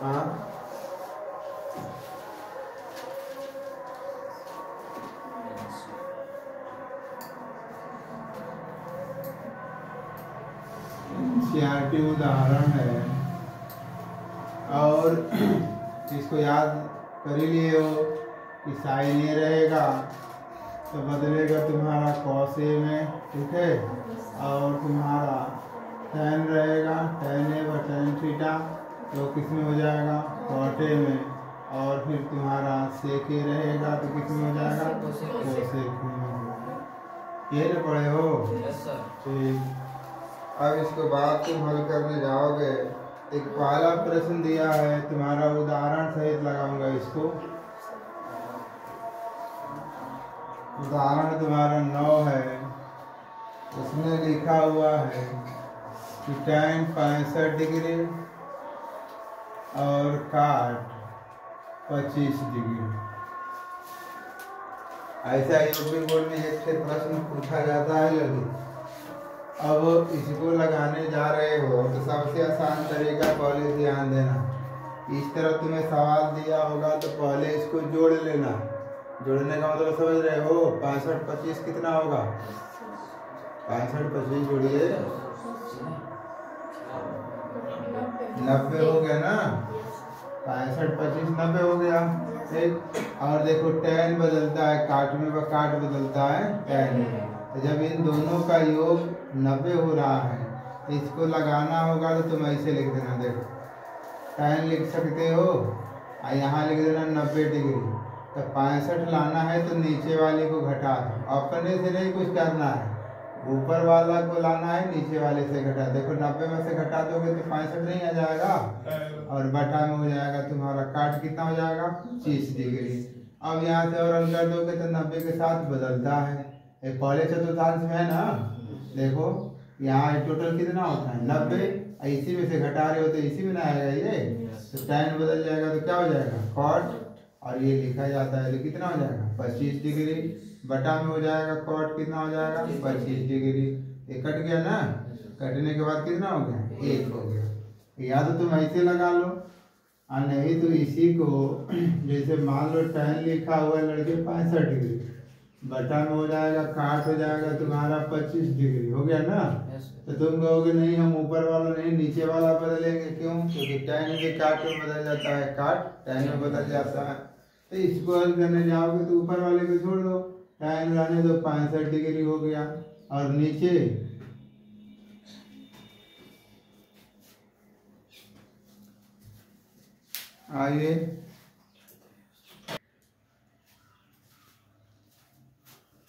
हाँ सीआरटी उदाहरण है और इसको याद कर ही लिए हो कि साइन ए रहेगा तो बदलेगा तुम्हारा कॉस ए में, ठीक है। और तुम्हारा tan रहेगा tan ए व tan थीटा तो किस में हो जाएगा कॉट ए में। और फिर तुम्हारा सेक ए रहेगा तो किस में हो जाएगा कोसेक में। ये ना पढ़े हो? ठीक। अब इसके बाद तुम हल करने जाओगे। एक पहला प्रश्न दिया है तुम्हारा, उदाहरण सहित लगाऊंगा इसको। उदाहरण तुम्हारा 9 है, उसमें लिखा हुआ है कि tan 65 डिग्री और काट 25 डिग्री। ऐसा यूपी बोर्ड में एक से प्रश्न पूछा जाता है लड़की। अब इसको लगाने जा रहे हो तो सबसे आसान तरीका पहले ध्यान देना। इस तरह तुम्हें सवाल दिया होगा तो पहले इसको जोड़ लेना। जोड़ने का मतलब समझ रहे हो? 65 25 कितना होगा? 65 25 जोड़िए 90 हो गया ना। 65 25 90 हो गया, ठीक। और देखो tan बदलता है काट में व काट बदलता है tan में। तो जब इन दोनों का योग 90 हो रहा है तो इसको लगाना होगा तो तुम ऐसे लिख देना। देखो tan लिख सकते हो और यहाँ लिख देना 90 डिग्री। तो 65 लाना है तो नीचे वाले को घटा दो, अपने से नहीं कुछ करना है, ऊपर वाला को लाना है नीचे वाले से घटा। देखो 90 में से घटा दोगे तो 65 नहीं आ जाएगा और बटा में हो जाएगा तुम्हारा काट कितना हो जाएगा 30 डिग्री। अब यहाँ से और हल कर दोगे तो 90 के साथ बदलता है। एक पहले चतुर्थांश में है ना, देखो यहाँ टोटल कितना होता है 90, इसी में से घटा रहे हो तो इसी में ना आएगा ये, तो tan बदल जाएगा तो क्या हो जाएगा कॉट। और ये लिखा जाता है तो कितना हो जाएगा 25 डिग्री, बटा में हो जाएगा कॉट कितना हो जाएगा 25 डिग्री। ये कट गया ना, कटने के बाद कितना हो गया 1 हो गया। या तो तुम ऐसे लगा लो और नहीं तो इसी को जैसे मान लो tan लिखा हुआ है लड़के 65 डिग्री, बटा में हो जाएगा काट हो जाएगा तुम्हारा 25 डिग्री हो गया ना। तो तुम कहोगे नहीं हम ऊपर वाला नहीं नीचे वाला बदलेंगे, क्यों? क्योंकि tan भी काट में बदल जाता है, काट tan में बदल जाता है। तो इसको हल करने जाओगे तो ऊपर वाले को छोड़ दो, tan रहने दो 65 डिग्री हो गया। और नीचे आइए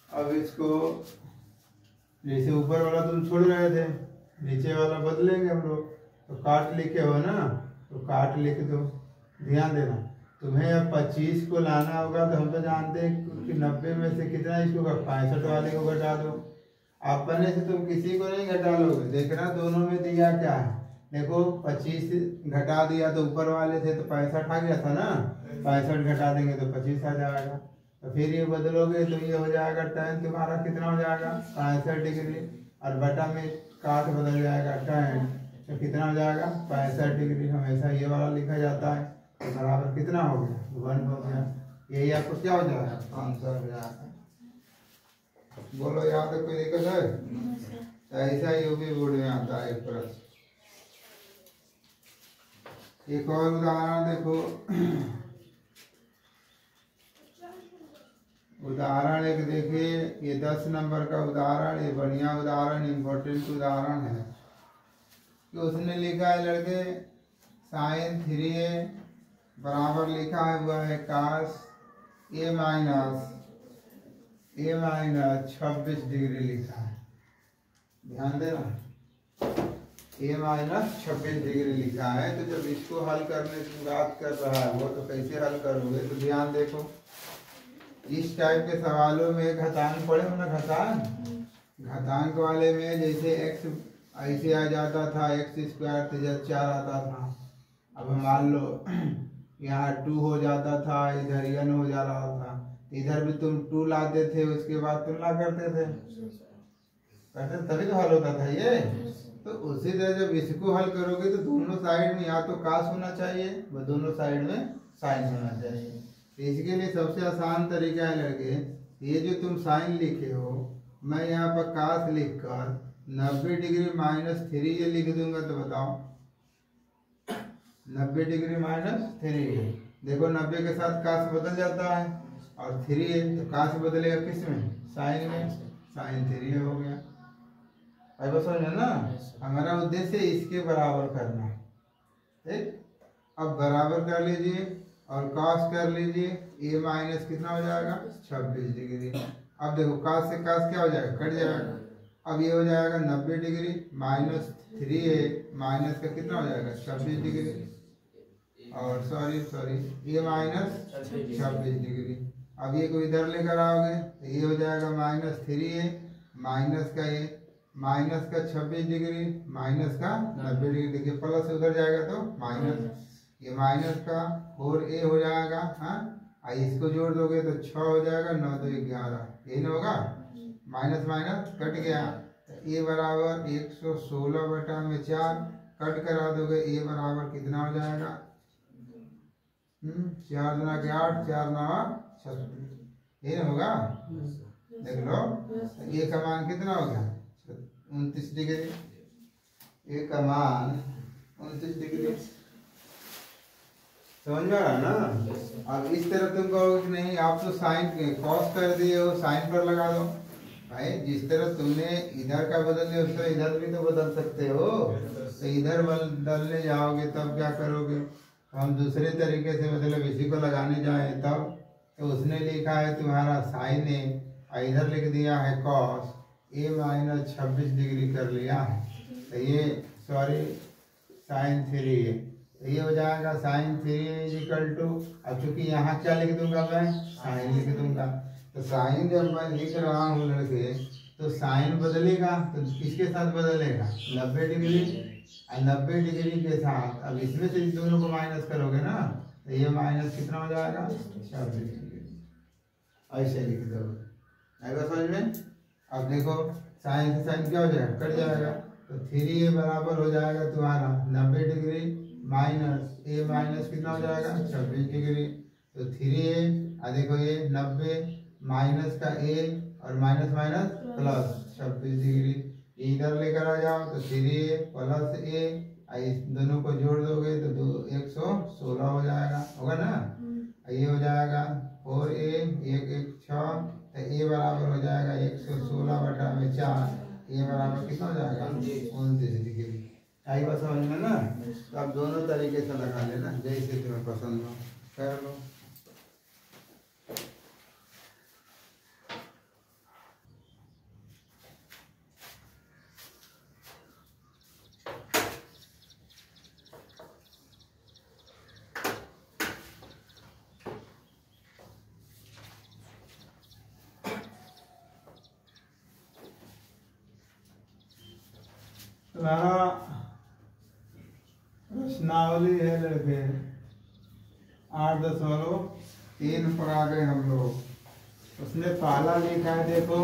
अब इसको जैसे ऊपर वाला तुम छोड़ रहे थे नीचे वाला बदलेंगे हम लोग। तो काट लिखे हो ना तो काट लिख दो। ध्यान देना तुम्हें अब 25 को लाना होगा तो हम तो जानते हैं कि 90 में से कितना इसको 65 वाले को घटा दो। अपने से तुम किसी को नहीं घटा लोगे, देखना दोनों में दिया क्या है। देखो 25 घटा दिया तो ऊपर वाले थे तो 65 आ गया था ना, 65 घटा देंगे तो 25 आ जाएगा। तो फिर ये बदलोगे तो ये हो जाएगा tan तुम्हारा कितना हो जाएगा 65 डिग्री और बटा में काट बदल जाएगा tan तो कितना हो जाएगा 65 डिग्री। हमेशा ये वाला लिखा जाता है तो बराबर कितना हो गया 1 हो गया। यही आपको क्या हो जाएगा आंसर हो जाएगा। बोलो यहाँ तक कोई दिक्कत है? ऐसा यूपी बोर्ड में आता है प्रश्न। एक और उदाहरण देखो, उदाहरण एक देखिए, ये 10 नंबर का उदाहरण, ये बढ़िया उदाहरण इम्पोर्टेंट उदाहरण है। तो उसने लिखा है लड़के sin 3a बराबर लिखा हुआ है cos a माइनस 26 डिग्री लिखा है। ध्यान देना a माइनस 26 डिग्री लिखा है। तो जब इसको हल करने की बात कर रहा है वो तो कैसे हल करोगे? तो ध्यान देखो इस टाइप के सवालों में घातांक पढ़े हो ना, घातांक वाले में जैसे x ऐसे आ जाता था x² तो जब 4 आता था। अब मान लो यहाँ 2 हो जाता था, इधर n हो जा रहा था, इधर भी तुम 2 लाते थे, उसके बाद तुलना करते थे तभी तो हल होता था ये। तो उसी तरह जब इसको हल करोगे तो दोनों साइड में या तो कास होना चाहिए व दोनों साइड में साइन होना चाहिए। तो इसके लिए सबसे आसान तरीका है लड़के, ये जो तुम साइन लिखे हो मैं यहाँ पर कास लिख कर 90 डिग्री -3 ये लिख दूंगा तो बताओ 90 डिग्री -3 देखो 90 के साथ कास बदल जाता है और 3 है तो कास बदलेगा किस में, साइन में, साइन 3 हो गया। अब समझ ना, हमारा उद्देश्य इसके बराबर करना है। ठीक, अब बराबर कर लीजिए और cos कर लीजिए, a माइनस कितना हो जाएगा 26 डिग्री। अब देखो cos से cos क्या हो जाएगा, कट जाएगा। अब ये हो जाएगा 90 डिग्री -3a माइनस का कितना हो जाएगा 26 डिग्री, और सॉरी ये -26 डिग्री। अब ये को इधर लेकर आओगे तो ये हो जाएगा -3a माइनस का ये माइनस का 26 डिग्री माइनस का 90 डिग्री। देखिए प्लस से उधर जाएगा तो माइनस, ये माइनस का 4a हो जाएगा। हाँ, इसको जोड़ दोगे तो 6 हो जाएगा, 9 2 11, यही ना होगा, माइनस माइनस कट गया। तो a बराबर 116/4 कट करा दोगे, a बराबर कितना हो जाएगा 4 दूना 8 4 9 36, यही ना होगा। देख लो ये का मान कितना हो गया 29 डिग्री, ये का मान 29 डिग्री। समझ में आ रहा ना। अब इस तरफ तुम कहोगे कि नहीं आप तो साइन कॉस कर दिए हो, साइन पर लगा दो। भाई जिस तरह तुमने इधर का बदल लिया उस तरह इधर भी तो बदल सकते हो। तो इधर बदलने जाओगे तब क्या करोगे, हम दूसरे तरीके से मतलब इसी को लगाने जाए तब, तो उसने लिखा है तुम्हारा साइन है और इधर लिख दिया है कॉस, a माइनस 26 डिग्री कर लिया है। तो ये सॉरी साइन 3 है, तो ये हो जाएगा साइन 3 इजिकल टू, अब चूंकि यहाँ क्या लिख दूंगा मैं साइन लिख दूंगा। तो साइन जब मैं लिख रहा हूँ लड़के तो साइन बदलेगा तो किसके साथ बदलेगा 90 डिग्री, और 90 डिग्री के साथ अब इसमें से इन दोनों को माइनस करोगे ना तो ये माइनस कितना हो जाएगा 26 डिग्री, ऐसे लिख दो। आएगा समझ में। अब देखो साइन से साइन क्या हो जाएगा कट जाएगा, तो 3a बराबर हो जाएगा तुम्हारा 90 डिग्री माइनस a माइनस कितना हो जाएगा 26 डिग्री। तो 3a देखो ये 90 माइनस का a और माइनस माइनस प्लस 26 डिग्री, इधर लेकर आ जाओ तो 3a प्लस a, इस दोनों को जोड़ दोगे तो 116 हो जाएगा, होगा ना। ये हो जाएगा 4a 1 1 6, तो a बराबर हो जाएगा 116/4, ये बराबर कितना हो जाएगा 29 डिग्री। आई बात समझ में ना। तो आप दोनों तरीके से लगा लेना जैसे तुम्हें पसंद हो कर लो। तुम्हारा प्रश्नावली है लड़के 8.3 पर आ गए हम लोग। उसने पहला लिखा है, देखो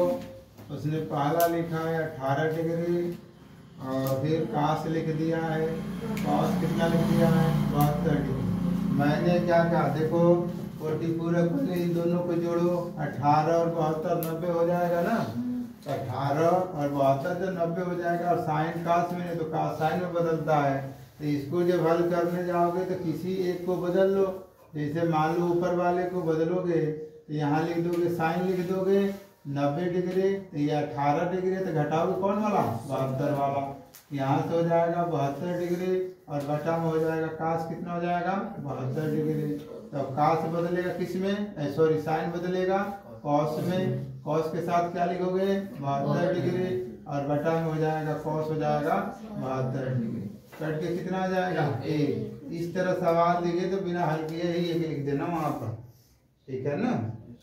उसने पहला लिखा है 18 डिग्री और फिर कास लिख दिया है, कास कितना लिख दिया है 72 डिग्री। मैंने क्या कहा देखो कोटि पूरा पहले इन दोनों को जोड़ो, 18 और 72 90 हो जाएगा ना। 18 और 72 जब 90 हो जाएगा और साइन कास में, तो कास साइन में बदलता है। तो इसको जब हल करने जाओगे तो किसी एक को बदल लो, जैसे मान लो ऊपर वाले को बदलोगे तो यहाँ लिख दोगे साइन लिख दोगे 90 डिग्री, तो ये 18 डिग्री, तो घटाओगे कौन वाला 72 वाला, यहाँ से हो जाएगा 72 डिग्री और बटा में हो जाएगा कास कितना हो जाएगा 72 डिग्री। तो कास बदलेगा किस में, सॉरी साइन बदलेगा कॉस में, कॉस के साथ क्या लिखोगे 72 डिग्री और बटा में हो जाएगा कॉस हो जाएगा 72 डिग्री, कट के कितना आ जाएगा 1। इस तरह सवाल दिखे तो बिना हल किए ही एक लिख देना वहां पर, ठीक है ना,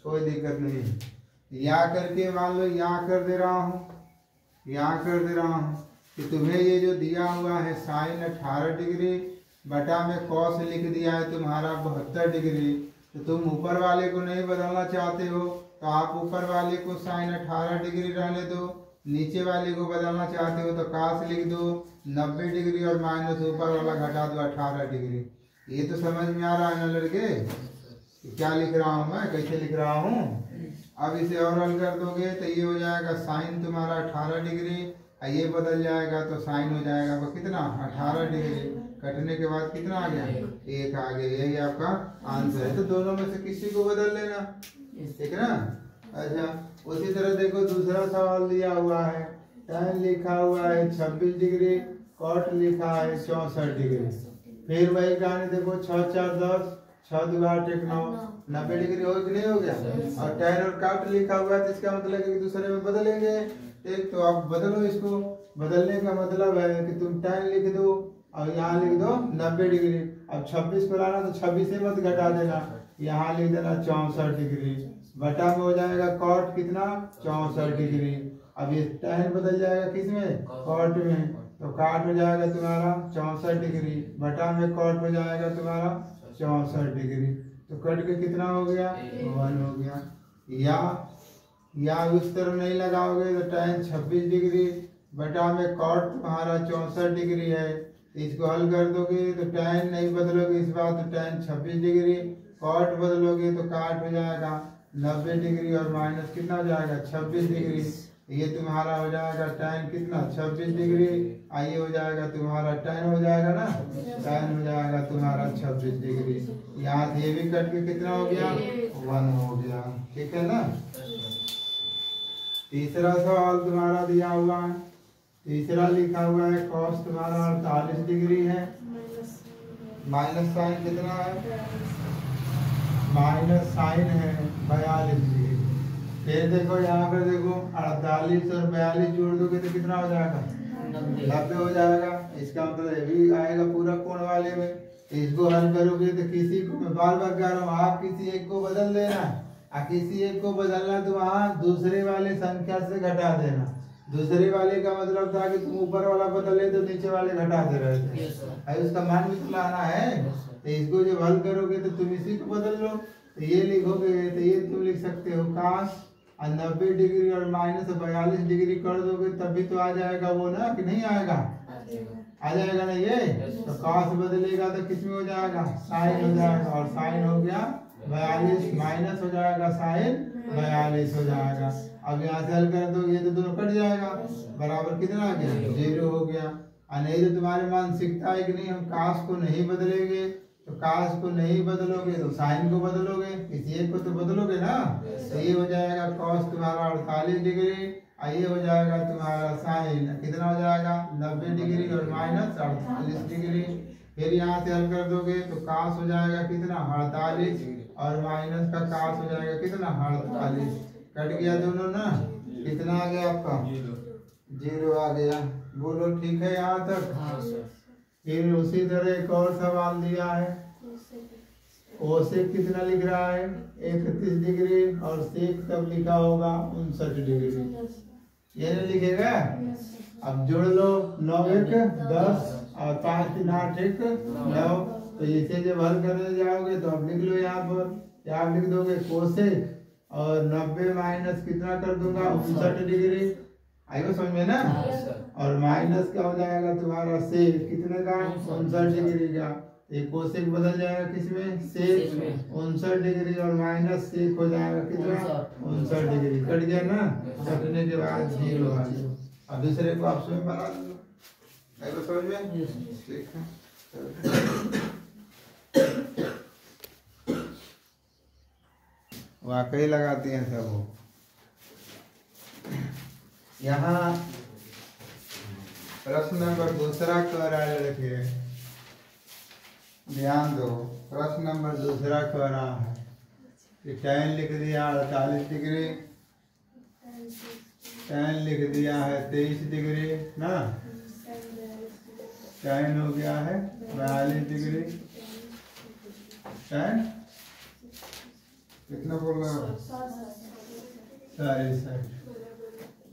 कोई दिक्कत नहीं है। यहाँ करके मान लो यहाँ कर दे रहा हूँ, यहाँ कर दे रहा हूँ कि तुम्हें ये जो दिया हुआ है साइन 18 डिग्री बटा में कॉस लिख दिया है तुम्हारा 72 डिग्री, तो तुम ऊपर वाले को नहीं बदलना चाहते हो तो आप ऊपर वाले को साइन 18 डिग्री रहने दो नीचे वाले को बदलना चाहते हो तो काश लिख दो 90 डिग्री और माइनस ऊपर वाला घटा दो 18 डिग्री। ये तो समझ में आ रहा है ना लड़के, क्या लिख रहा हूँ मैं, कैसे लिख रहा हूँ। अब इसे और हल कर दोगे तो ये हो जाएगा साइन तुम्हारा 18 डिग्री, ये बदल जाएगा तो साइन हो जाएगा वो कितना 18 डिग्री, कटने के बाद कितना आ गया 1 आ गया। यही आपका आंसर है। तो दोनों में से किसी को बदल लेना, ठीक है ना। अच्छा उसी तरह देखो दूसरा सवाल दिया हुआ है, tan लिखा हुआ है 26 डिग्री, cot लिखा है 64 डिग्री। फिर वही कहानी देखो 6 4 10, 6 2 8 1 9, 90 डिग्री हो कि नहीं हो गया। और tan और cot लिखा हुआ है तो इसका मतलब है कि दूसरे में बदलेंगे। एक तो आप बदलो इसको, बदलने का मतलब है कि तुम tan लिख दो और यहाँ लिख दो 90 डिग्री। अब 26 को लाना तो 26 से मत घटा देना, यहाँ लिख देना 64 डिग्री, बटा में हो जाएगा cot कितना 64 डिग्री। अब ये tan बदल जाएगा किस में cot में, तो cot हो जाएगा तुम्हारा 64 डिग्री, बटा में cot हो जाएगा तुम्हारा 64 डिग्री। तो कट के कितना हो गया 1 हो गया। या उस तरफ नहीं लगाओगे तो tan 26 डिग्री बटा में cot तुम्हारा 64 डिग्री है, इसको हल कर दोगे तो tan नहीं बदलोगे इस बार तो tan 26 डिग्री, cot बदलोगे तो cot हो जाएगा 90 डिग्री और माइनस कितना हो जाएगा 26 डिग्री। ये तुम्हारा हो जाएगा tan कितना 26 डिग्री, आइए हो जाएगा तुम्हारा tan हो जाएगा ना, tan हो जाएगा तुम्हारा 26 डिग्री। यहाँ से ये भी कट के कितना हो गया 1 हो गया, ठीक है ना। तीसरा सवाल तुम्हारा दिया हुआ है, तीसरा लिखा हुआ है cos तुम्हारा 48 डिग्री है, माइनस साइन कितना है माइनस साइन है 42 डिग्री। फिर देखो यहाँ पर देखो 48 और 42 जोड़ दोगे तो कितना हो जाएगा 90 हो जाएगा। इसका मतलब ये भी आएगा पूरा कोण वाले में। इसको हल करोगे तो किसी को मैं बार बार कह रहा हूँ, आप किसी एक को बदल देना, किसी एक को बदलना तो वहाँ दूसरे वाले संख्या से घटा देना। दूसरे वाले का मतलब था कि तुम ऊपर वाला बदले तो नीचे वाले घटाते रहते, उसका मान भी तो लाना है। तो इसको जब हल करोगे तो तुम इसी को बदल लो, तो ये लिखोगे तो ये तुम लिख सकते हो काश 90 डिग्री और माइनस 42 डिग्री कर दोगे तभी तो आ जाएगा वो ना, कि नहीं आएगा, आ जाएगा ना ये। तो काश बदलेगा तो किस में हो जाएगा साइन हो जाएगा, और साइन हो गया 42 माइनस हो जाएगा साइन 42 हो जाएगा। अब यहाँ से हल कर दो ये तो दोनों कट जाएगा, बराबर कितना आ गया 0 हो गया। नहीं तो तुम्हारे मानसिकता है कि नहीं हम काश को नहीं बदलेंगे, तो काश को नहीं बदलोगे तो साइन को बदलोगे, किसी एक को तो बदलोगे ना। तो ये हो जाएगा cos तुम्हारा 48 डिग्री, ये हो जाएगा तुम्हारा साइन कितना हो जाएगा 90 डिग्री और माइनस 48 डिग्री। फिर यहाँ से हल कर दोगे तो cos हो जाएगा कितना 48 और माइनस का cos हो जाएगा कितना 48, कट गया दोनों ना, कितना आ गया आपका 0 आ गया। बोलो ठीक है यहाँ तक। फिर उसी तरह एक और सवाल दिया है, ओसेक कितना लिख रहा है 31 डिग्री और सेक तब लिखा होगा 59 डिग्री, ये नहीं लिखेगा। अब जोड़ लो 9 1 10 और 5 3 8 1 9, तो इसे जब हल करने जाओगे तो अब लिख लो यहाँ पर, क्या लिख दोगे कोसेक और 90 माइनस कितना कर दूंगा 59 डिग्री, आएगा समझ में ना। और माइनस क्या हो जाएगा तुम्हारा सेक कितने का 59 डिग्री का, एक कोसेक बदल जाएगा किसमें सेक 59 डिग्री और माइनस सेक हो जाएगा कितना 59 डिग्री, कट गया ना। कटने के बाद 0 आ गया। अब दूसरे को आप स्वयं बना लो, आएगा समझ में, ठीक है। वाकई लगाते हैं सब वो। यहाँ प्रश्न नंबर दूसरा कह रहा है लड़के, ध्यान दो, प्रश्न नंबर दूसरा कह रहा है कि tan लिख दिया 48 डिग्री, tan लिख दिया है 23 डिग्री ना, tan हो गया है 42 डिग्री, tan कितना बोल रहा है 60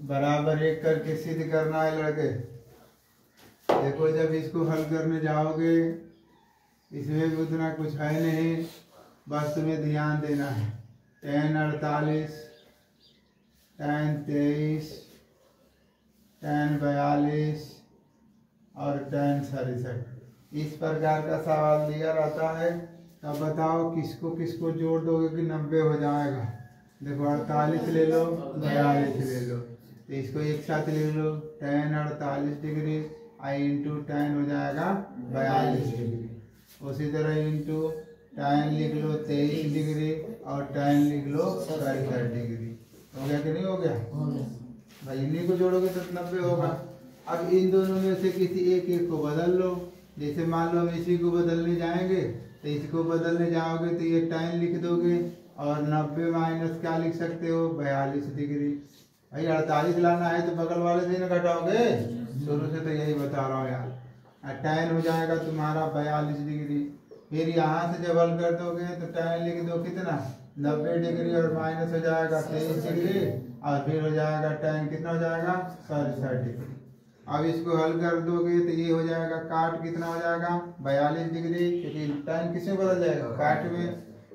बराबर 1 करके सिद्ध करना है लड़के। देखो जब इसको हल करने जाओगे इसमें भी उतना कुछ है नहीं, बस तुम्हें ध्यान देना है। tan 48 tan 23 tan 42 और tan 67। इस प्रकार का सवाल दिया रहता है। अब बताओ किसको किसको जोड़ दोगे कि 90 हो जाएगा। देखो 48 ले लो, 42 ले लो, तो इसको एक साथ ले लो। tan 48 degree I into tan हो जाएगा 42 डिग्री। उसी तरह इंटू tan लिख लो 23 डिग्री और tan लिख लो 67 डिग्री। हो गया कि नहीं हो गया? भाई इन्हीं को जोड़ोगे तो 90 होगा। अब इन दोनों में से किसी एक को बदल लो। जैसे मान लो हम इसी को बदलने जाएंगे, तो इसको बदलने जाओगे तो ये tan लिख दोगे और 90 माइनस क्या लिख सकते हो 42 डिग्री। भाई 48 लाना है तो बगल वाले से ना घटाओगे, शुरू से तो यही बता रहा हूँ यार। tan हो जाएगा तुम्हारा 42 डिग्री। फिर यहाँ से जब हल कर दोगे तो tan लिख दो कितना 90 डिग्री और माइनस हो जाएगा 23 डिग्री और फिर हो जाएगा tan कितना हो जाएगा 67 डिग्री। अब इसको हल कर दोगे तो ये हो जाएगा काट कितना हो जाएगा 42 डिग्री, क्योंकि tan किसमें बदल जाएगा काट में।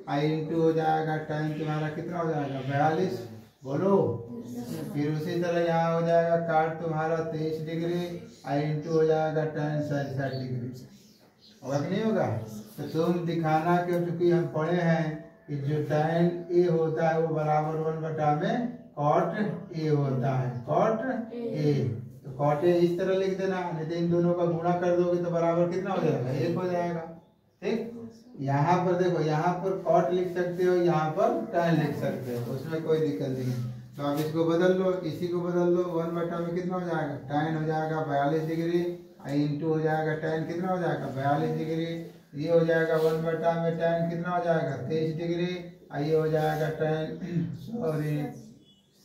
आई इंटू हो जाएगा tan तुम्हारा कितना हो जाएगा 42, बोलो। फिर उसी तरह यहाँ हो जाएगा काट तुम्हारा 23 डिग्री, आई इंटू हो जाएगा tan 67 डिग्री। होगा कि नहीं होगा? तो तुम दिखाना कि क्योंकि हम पढ़े हैं कि जो tan a होता है वो बराबर 1/में cot a होता है, cot a। तो cot a इस तरह लिख देना, नहीं तो इन दोनों का गुणा कर दोगे तो बराबर कितना हो जाएगा 1 हो जाएगा। ठीक, यहाँ पर देखो, यहाँ पर cot लिख सकते हो, यहाँ पर tan लिख सकते हो, उसमें कोई दिक्कत नहीं है। तो आप इसको बदल लो, इसी को बदल लो। 1/में कितना हो जाएगा tan हो जाएगा 42 डिग्री, आई इंटू हो जाएगा tan कितना हो जाएगा 42 डिग्री। ये हो जाएगा 1/में tan कितना हो जाएगा 23 डिग्री, ये हो जाएगा tan सॉरी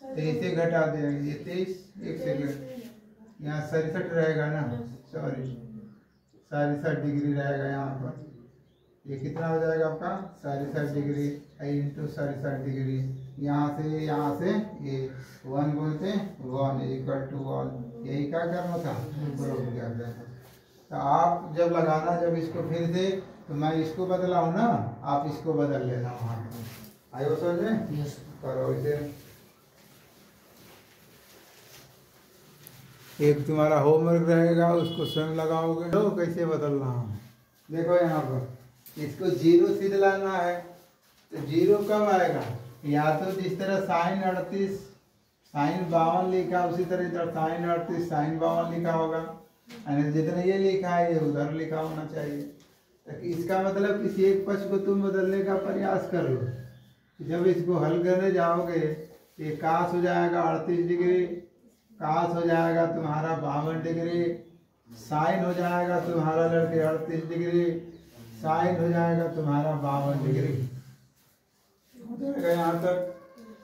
23 से घटा देंगे, ये 23 एक सेकंड यहाँ 67 रहेगा ना, सॉरी 67 डिग्री रहेगा यहाँ पर। ये कितना हो जाएगा आपका 67 डिग्री इंटू 67 डिग्री। यहाँ से ये 1 बोलते 1 इक्वल टू 1। यही क्या करना था, प्रूव कर देना। तो आप जब लगाना, जब इसको फिर से, तो मैं इसको बदला हूँ ना, आप इसको बदल लेना वहाँ पर। आयो समझ में? करो इसे। एक तुम्हारा होमवर्क रहेगा, उसको स्वयं लगाओगे। तो कैसे बदलना है देखो, यहाँ पर इसको 0 सीधे लाना है। तो 0 कब आएगा, या तो जिस तरह sin 38 sin 52 लिखा, उसी तरह इधर sin 38 sin 52 लिखा होगा। जितना ये लिखा है ये उधर लिखा होना चाहिए। तो इसका मतलब किसी एक पक्ष को तुम बदलने का प्रयास कर लो। जब इसको हल करने जाओगे, ये काश हो जाएगा 38 डिग्री, काश हो जाएगा तुम्हारा 52 डिग्री, साइन हो जाएगा तुम्हारा लड़के 38 डिग्री, साइन हो जाएगा तुम्हारा 52 डिग्री। हो जाएगा यहाँ तक।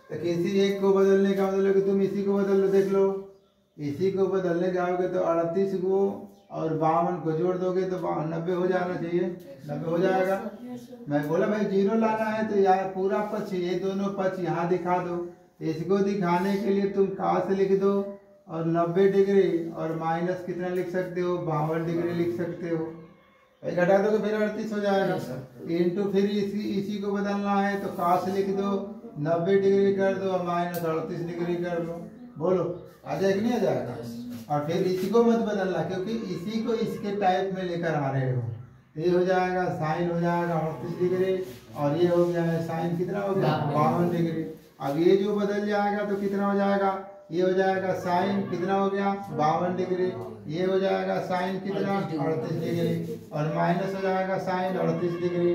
तो किसी एक को बदलने का मतलब कि तुम इसी को बदल लो, देख लो। इसी को बदलने जाओगे तो 38 को और 52 को जोड़ दोगे तो 90 हो जाना चाहिए, 90 हो जाएगा। मैं बोला भाई 0 लाना है तो यार पूरा पक्ष, ये दोनों पक्ष यहाँ दिखा दो। इसको दिखाने के लिए तुम काश लिख दो और 90 डिग्री और माइनस कितना लिख सकते हो 52 डिग्री लिख सकते हो। भाई घटा दो तो फिर 38 हो जाएगा। इंटू फिर इसी को बदलना है तो काश लिख दो, 90 डिग्री कर दो और माइनस 38 डिग्री कर लो। बोलो आ जाएगा नहीं आ जाएगा? और फिर इसी को मत बदलना, क्योंकि इसी को इसके टाइप में लेकर आ रहे हो। ये हो जाएगा साइन हो जाएगा 38 डिग्री और ये हो गया है साइन कितना हो गया 52 डिग्री। अब ये जो बदल जाएगा तो कितना हो जाएगा, ये हो जाएगा साइन कितना हो गया 52 डिग्री, ये हो जाएगा साइन कितना 38 डिग्री और माइनस हो जाएगा साइन 38 डिग्री,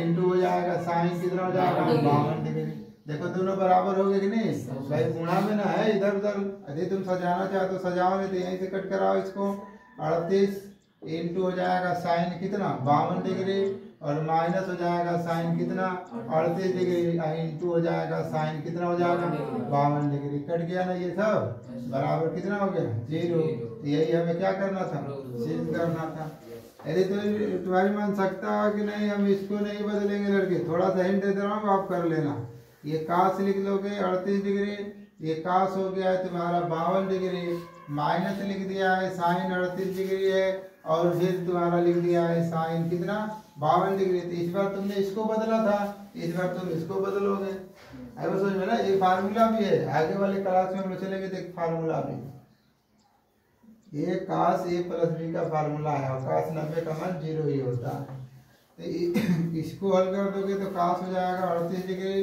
इंटू हो जाएगा साइन कितना हो जाएगा 52 डिग्री। देखो दोनों बराबर हो गए कि नहीं भाई? गुणा में ना है, इधर उधर। यदि तुम सजाना चाहो तो सजाओ, नहीं तो यहीं से कट कराओ इसको। 38 इंटू हो जाएगा साइन कितना 52 डिग्री और माइनस हो जाएगा साइन कितना 38 डिग्री, इंटू हो जाएगा साइन कितना हो जाएगा 52 डिग्री। कट गया ना ये सब, बराबर कितना हो गया 0। यही हमें क्या करना था, सिद्ध करना था। यदि तो तुम्हारी मन सकता है कि नहीं हम इसको नहीं बदलेंगे लड़के, थोड़ा सा हिंट दे रहा हूँ आप कर लेना। ये काश लिख लोगे 38 डिग्री, ये काश हो गया है तुम्हारा 52 डिग्री, माइनस लिख दिया है साइन 38 डिग्री है और फिर तुम्हारा लिख दिया है साइन कितना 52 डिग्री। तो इस बार तुमने इसको बदला था, इस बार तुम इसको बदलोगे। समझ में ना? ये फार्मूला भी है, आगे वाले क्लास में हम लोग चलेंगे तो एक फार्मूला भी। ये cos a प्लस b का फार्मूला है और cos 90 का मान 0 ही होता है। तो इसको हल कर दोगे तो cos हो जाएगा 38 डिग्री,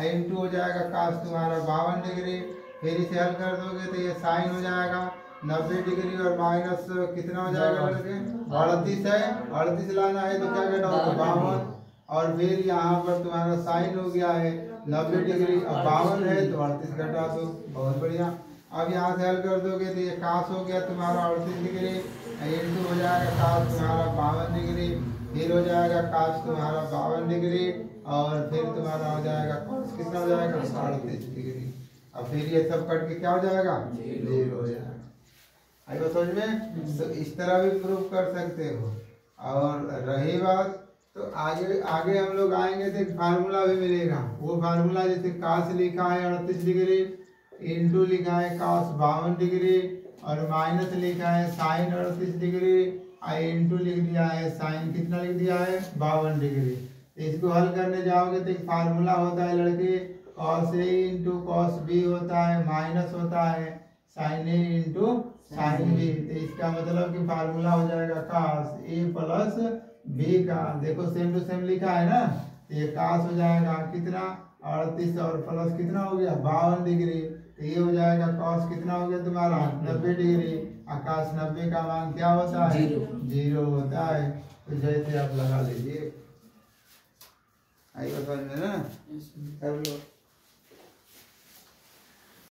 इंटू हो जाएगा cos तुम्हारा 52 डिग्री, फिर इसे हल कर दोगे तो ये साइन हो जाएगा 90 डिग्री और माइनस कितना हो जाएगा लड़के 38 है, 38 लाना है तो क्या घटाओ तो 52, और फिर यहाँ पर तुम्हारा साइन हो गया है 90 डिग्री, अब 52 है तो 38 घटा दो, बहुत बढ़िया। अब यहाँ से हल कर दोगे तो ये cos हो गया तुम्हारा 38 डिग्री, इंटू हो जाएगा cos तुम्हारा 52 डिग्री, फिर हो जाएगा cos तुम्हारा 52 डिग्री, और फिर तुम्हारा हो जाएगा cos कितना हो जाएगा 38 डिग्री। अब फिर ये सब कट के क्या हो जाएगा 0 हो जाएगा। आइए समझ में, तो इस तरह भी प्रूव कर सकते हो। और रही बात तो आगे आगे हम लोग आएंगे तो फार्मूला भी मिलेगा, वो फार्मूला जैसे cos लिखा है 38 डिग्री, इंटू लिखा है cos 52 डिग्री, और माइनस लिखा है sin 38 डिग्री, इंटू लिख दिया है sin कितना लिख दिया है 52 डिग्री। इसको हल करने जाओगे तो एक फार्मूला होता है लड़के cos a into cos b होता है, माइनस होता है sin a into sin b। तो इसका मतलब कि फार्मूला हो जाएगा cos a प्लस b का, देखो सेम टू सेम लिखा है ना, ये cos हो जाएगा कितना 38 और प्लस कितना हो गया 52 डिग्री, तो ये हो जाएगा cos कितना हो गया तुम्हारा 90 डिग्री, cos 90 का मान क्या होता है 0 होता है। तो जैसे आप लगा लीजिए, आई समझ में ना, कर लो।